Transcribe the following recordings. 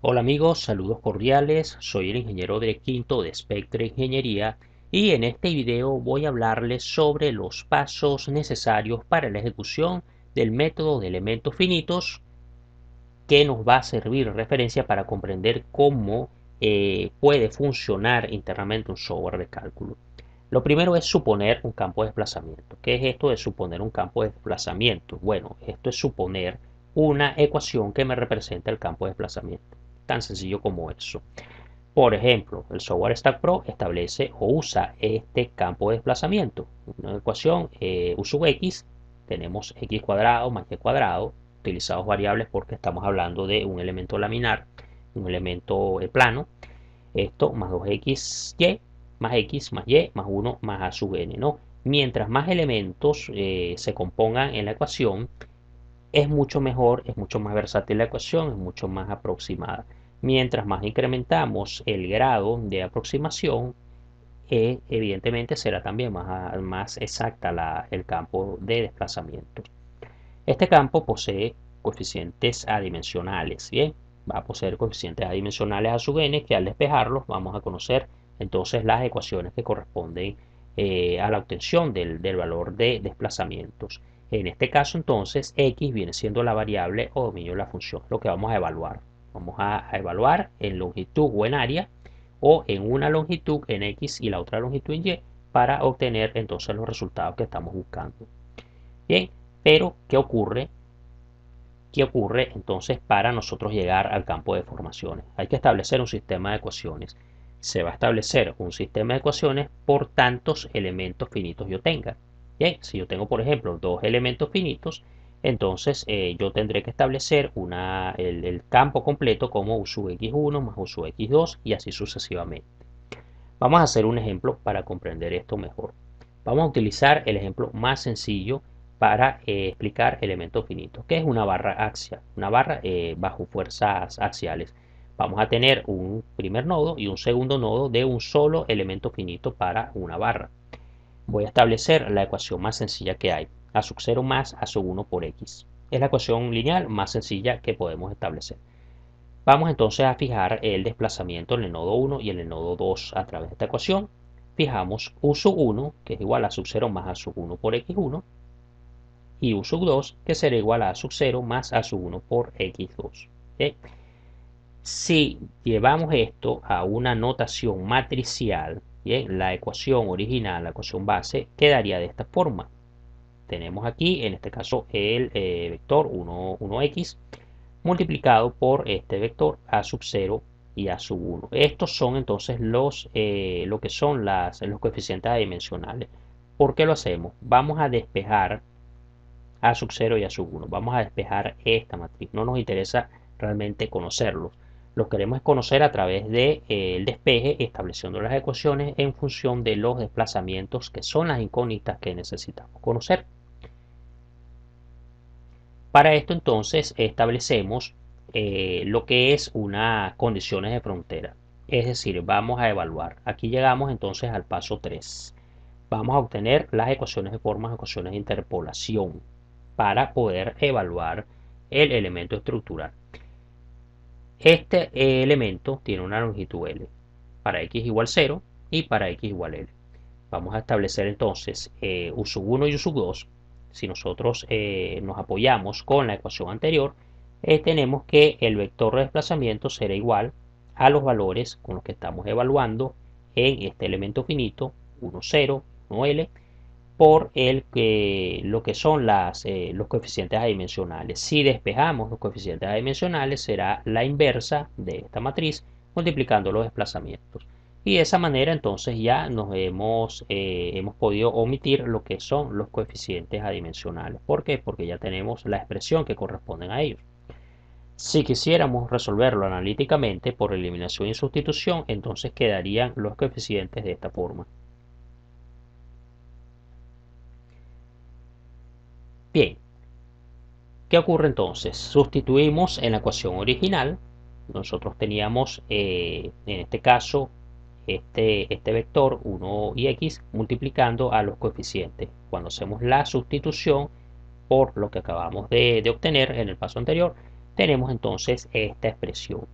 Hola amigos, saludos cordiales, soy el ingeniero de quinto de Spectre Ingeniería y en este video voy a hablarles sobre los pasos necesarios para la ejecución del método de elementos finitos que nos va a servir de referencia para comprender cómo puede funcionar internamente un software de cálculo. Lo primero es suponer un campo de desplazamiento. ¿Qué es esto de suponer un campo de desplazamiento? Bueno, esto es suponer una ecuación que me representa el campo de desplazamiento. Tan sencillo como eso. Por ejemplo, el software Stack Pro establece o usa este campo de desplazamiento. Una ecuación U sub x, tenemos x cuadrado más y cuadrado, utilizados variables porque estamos hablando de un elemento laminar, un elemento plano. Esto más 2xy más x más y más 1 más a sub n, ¿no? Mientras más elementos se compongan en la ecuación, es mucho mejor, es mucho más versátil la ecuación, es mucho más aproximada. Mientras más incrementamos el grado de aproximación, evidentemente será también más exacta el campo de desplazamiento. Este campo posee coeficientes adimensionales, ¿bien? Va a poseer coeficientes adimensionales a sub n que al despejarlos vamos a conocer entonces las ecuaciones que corresponden a la obtención del valor de desplazamientos. En este caso entonces x viene siendo la variable o dominio de la función, lo que vamos a evaluar. Vamos a evaluar en longitud o en área o en una longitud en x y la otra longitud en y para obtener entonces los resultados que estamos buscando. Bien, pero ¿qué ocurre? ¿Qué ocurre entonces para nosotros llegar al campo de formaciones? Hay que establecer un sistema de ecuaciones. Se va a establecer un sistema de ecuaciones por tantos elementos finitos yo tenga. Bien, si yo tengo, por ejemplo, dos elementos finitos, entonces yo tendré que establecer el campo completo como U sub x1 más U sub x2 y así sucesivamente. Vamos a hacer un ejemplo para comprender esto mejor. Vamos a utilizar el ejemplo más sencillo para explicar elementos finitos, que es una barra axial, una barra bajo fuerzas axiales. Vamos a tener un primer nodo y un segundo nodo de un solo elemento finito para una barra. Voy a establecer la ecuación más sencilla que hay, a sub 0 más a sub 1 por x. Es la ecuación lineal más sencilla que podemos establecer. Vamos entonces a fijar el desplazamiento en el nodo 1 y en el nodo 2 a través de esta ecuación. Fijamos U sub 1, que es igual a sub 0 más a sub 1 por x1, y U sub 2, que será igual a sub 0 más a sub 1 por x2. ¿Okay? Si llevamos esto a una notación matricial, ¿bien? La ecuación original, la ecuación base, quedaría de esta forma. Tenemos aquí, en este caso, el vector 1x multiplicado por este vector a sub 0 y a sub 1. Estos son entonces lo que son los coeficientes adimensionales. ¿Por qué lo hacemos? Vamos a despejar a sub 0 y a sub 1. Vamos a despejar esta matriz. No nos interesa realmente conocerlos. Los queremos conocer a través del despeje, estableciendo las ecuaciones en función de los desplazamientos que son las incógnitas que necesitamos conocer. Para esto entonces establecemos lo que es unas condiciones de frontera. Es decir, vamos a evaluar. Aquí llegamos entonces al paso 3. Vamos a obtener las ecuaciones de formas, ecuaciones de interpolación para poder evaluar el elemento estructural. Este elemento tiene una longitud L para x igual 0 y para x igual L. Vamos a establecer entonces U sub 1 y U sub 2. Si nosotros nos apoyamos con la ecuación anterior, tenemos que el vector de desplazamiento será igual a los valores con los que estamos evaluando en este elemento finito, 1, 0, 1, L, por lo que son los coeficientes adimensionales. Si despejamos los coeficientes adimensionales, será la inversa de esta matriz multiplicando los desplazamientos. Y de esa manera entonces ya hemos podido omitir lo que son los coeficientes adimensionales. ¿Por qué? Porque ya tenemos la expresión que corresponden a ellos. Si quisiéramos resolverlo analíticamente por eliminación y sustitución, entonces quedarían los coeficientes de esta forma. Bien, ¿qué ocurre entonces? Sustituimos en la ecuación original. Nosotros teníamos en este caso este vector 1 y x multiplicando a los coeficientes. Cuando hacemos la sustitución por lo que acabamos de obtener en el paso anterior, tenemos entonces esta expresión.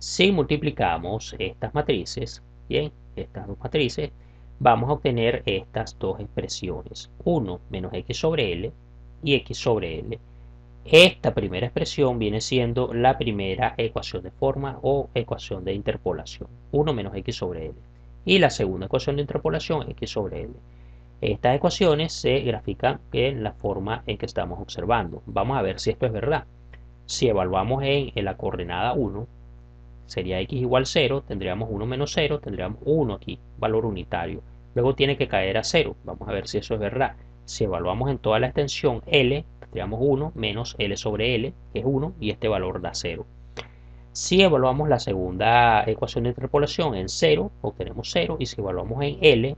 Si multiplicamos estas matrices, bien, estas dos matrices, vamos a obtener estas dos expresiones, 1 menos x sobre L y x sobre L. Esta primera expresión viene siendo la primera ecuación de forma o ecuación de interpolación, 1 menos x sobre L. Y la segunda ecuación de interpolación, x sobre L. Estas ecuaciones se grafican en la forma en que estamos observando. Vamos a ver si esto es verdad. Si evaluamos en la coordenada 1, sería x igual 0, tendríamos 1 menos 0, tendríamos 1 aquí, valor unitario. Luego tiene que caer a 0, vamos a ver si eso es verdad. Si evaluamos en toda la extensión L, tendríamos 1 menos L sobre L, que es 1, y este valor da 0. Si evaluamos la segunda ecuación de interpolación en 0, obtenemos 0, y si evaluamos en L,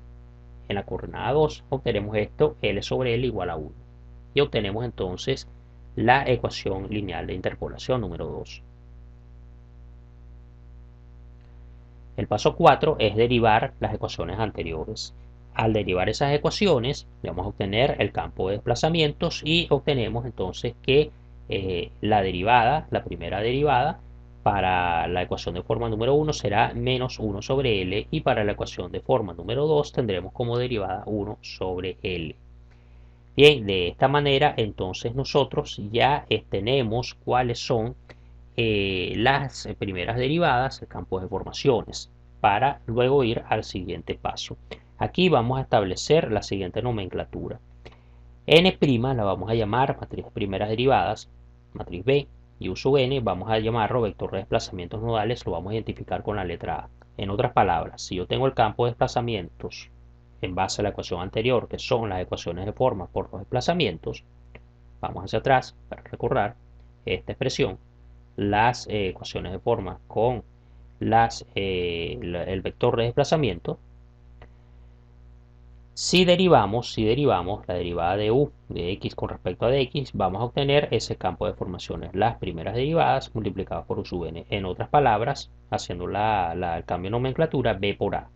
en la coordenada 2, obtenemos esto, L sobre L igual a 1. Y obtenemos entonces la ecuación lineal de interpolación número 2. El paso 4 es derivar las ecuaciones anteriores. Al derivar esas ecuaciones, vamos a obtener el campo de desplazamientos y obtenemos entonces que la derivada, la primera derivada, para la ecuación de forma número 1 será menos 1 sobre L y para la ecuación de forma número 2 tendremos como derivada 1 sobre L. Bien, de esta manera entonces nosotros ya tenemos cuáles son las primeras derivadas, el campo de formaciones, para luego ir al siguiente paso. Aquí vamos a establecer la siguiente nomenclatura. N' la vamos a llamar matriz de primeras derivadas, matriz B, y U sub n vamos a llamarlo vector de desplazamientos nodales, lo vamos a identificar con la letra A. En otras palabras, si yo tengo el campo de desplazamientos en base a la ecuación anterior, que son las ecuaciones de forma por los desplazamientos, vamos hacia atrás para recordar esta expresión, las ecuaciones de forma con el vector de desplazamiento. Si derivamos la derivada de u de x con respecto a dx, vamos a obtener ese campo de formaciones, las primeras derivadas multiplicadas por u sub n. En otras palabras, haciendo el cambio de nomenclatura, b por a.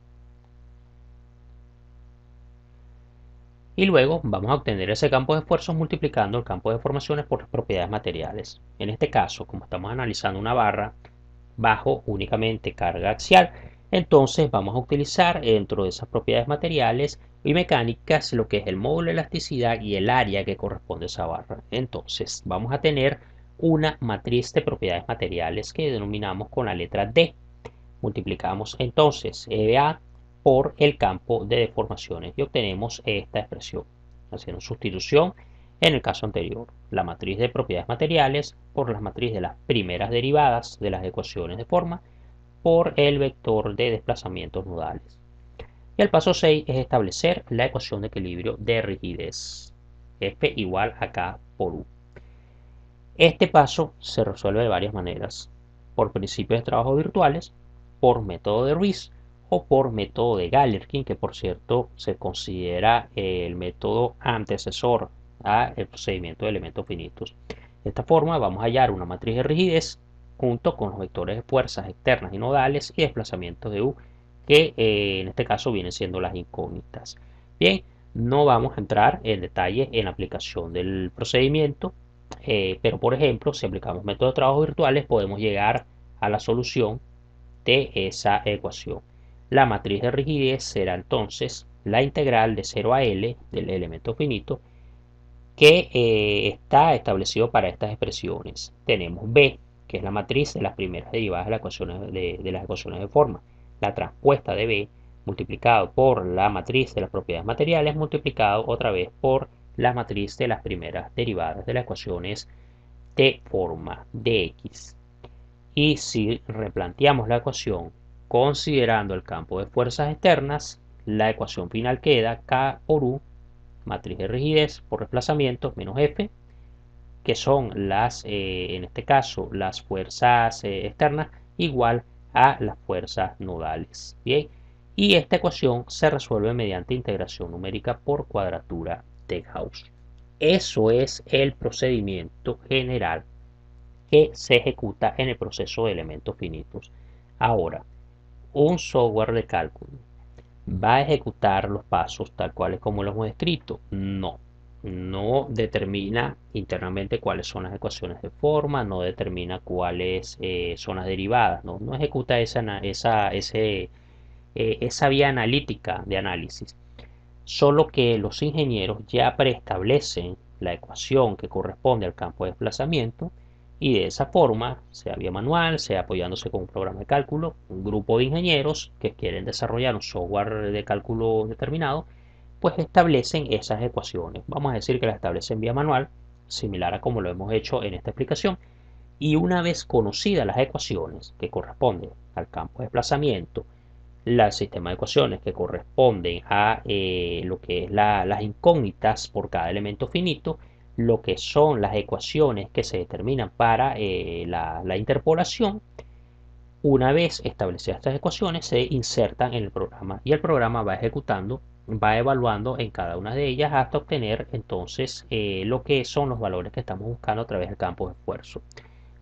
Y luego vamos a obtener ese campo de esfuerzos multiplicando el campo de formaciones por las propiedades materiales. En este caso, como estamos analizando una barra bajo únicamente carga axial, entonces vamos a utilizar dentro de esas propiedades materiales y mecánicas lo que es el módulo de elasticidad y el área que corresponde a esa barra. Entonces vamos a tener una matriz de propiedades materiales que denominamos con la letra D. Multiplicamos entonces EBA por el campo de deformaciones y obtenemos esta expresión, haciendo sustitución en el caso anterior, la matriz de propiedades materiales por la matriz de las primeras derivadas de las ecuaciones de forma por el vector de desplazamientos nodales. Y el paso 6 es establecer la ecuación de equilibrio de rigidez, F igual a K por U. Este paso se resuelve de varias maneras, por principios de trabajo virtuales, por método de Ruiz o por método de Galerkin, que por cierto se considera el método antecesor al procedimiento de elementos finitos. De esta forma vamos a hallar una matriz de rigidez junto con los vectores de fuerzas externas y nodales y desplazamientos de U, que en este caso vienen siendo las incógnitas. Bien, no vamos a entrar en detalle en la aplicación del procedimiento, pero por ejemplo, si aplicamos métodos de trabajo virtuales, podemos llegar a la solución de esa ecuación. La matriz de rigidez será entonces la integral de 0 a L del elemento finito que está establecido para estas expresiones. Tenemos B, que es la matriz de las primeras derivadas de las ecuaciones de forma. La transpuesta de B multiplicado por la matriz de las propiedades materiales multiplicado otra vez por la matriz de las primeras derivadas de las ecuaciones de forma de x. Y si replanteamos la ecuación considerando el campo de fuerzas externas, la ecuación final queda K por U, matriz de rigidez por desplazamiento menos F, que son en este caso, las fuerzas externas, igual a las fuerzas nodales. Bien, y esta ecuación se resuelve mediante integración numérica por cuadratura de Gauss. Eso es el procedimiento general que se ejecuta en el proceso de elementos finitos. Ahora, un software de cálculo ¿va a ejecutar los pasos tal cual como los hemos escrito? No. no determina internamente cuáles son las ecuaciones de forma, no determina cuáles son las derivadas, no ejecuta esa vía analítica de análisis. Solo que los ingenieros ya preestablecen la ecuación que corresponde al campo de desplazamiento y de esa forma, sea vía manual, sea apoyándose con un programa de cálculo, un grupo de ingenieros que quieren desarrollar un software de cálculo determinado, pues establecen esas ecuaciones. Vamos a decir que las establecen vía manual, similar a como lo hemos hecho en esta explicación. Y una vez conocidas las ecuaciones que corresponden al campo de desplazamiento, el sistema de ecuaciones que corresponden a lo que es las incógnitas por cada elemento finito, lo que son las ecuaciones que se determinan para la interpolación. Una vez establecidas estas ecuaciones, se insertan en el programa y el programa va ejecutando, va evaluando en cada una de ellas hasta obtener entonces lo que son los valores que estamos buscando a través del campo de esfuerzo.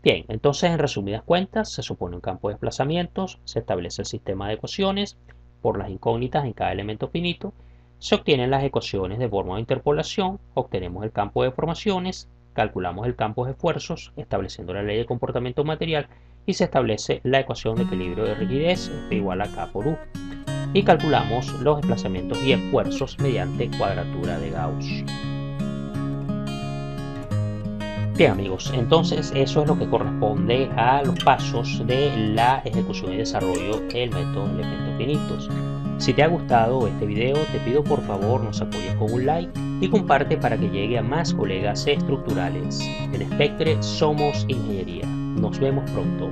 Bien, entonces en resumidas cuentas, se supone un campo de desplazamientos, se establece el sistema de ecuaciones por las incógnitas en cada elemento finito, se obtienen las ecuaciones de forma de interpolación, obtenemos el campo de deformaciones, calculamos el campo de esfuerzos, estableciendo la ley de comportamiento material y se establece la ecuación de equilibrio de rigidez igual a K por U. Y calculamos los desplazamientos y esfuerzos mediante cuadratura de Gauss. Bien amigos, entonces eso es lo que corresponde a los pasos de la ejecución y desarrollo del método de elementos finitos. Si te ha gustado este video, te pido por favor nos apoyes con un like y comparte para que llegue a más colegas estructurales. En Spectre somos ingeniería. Nos vemos pronto.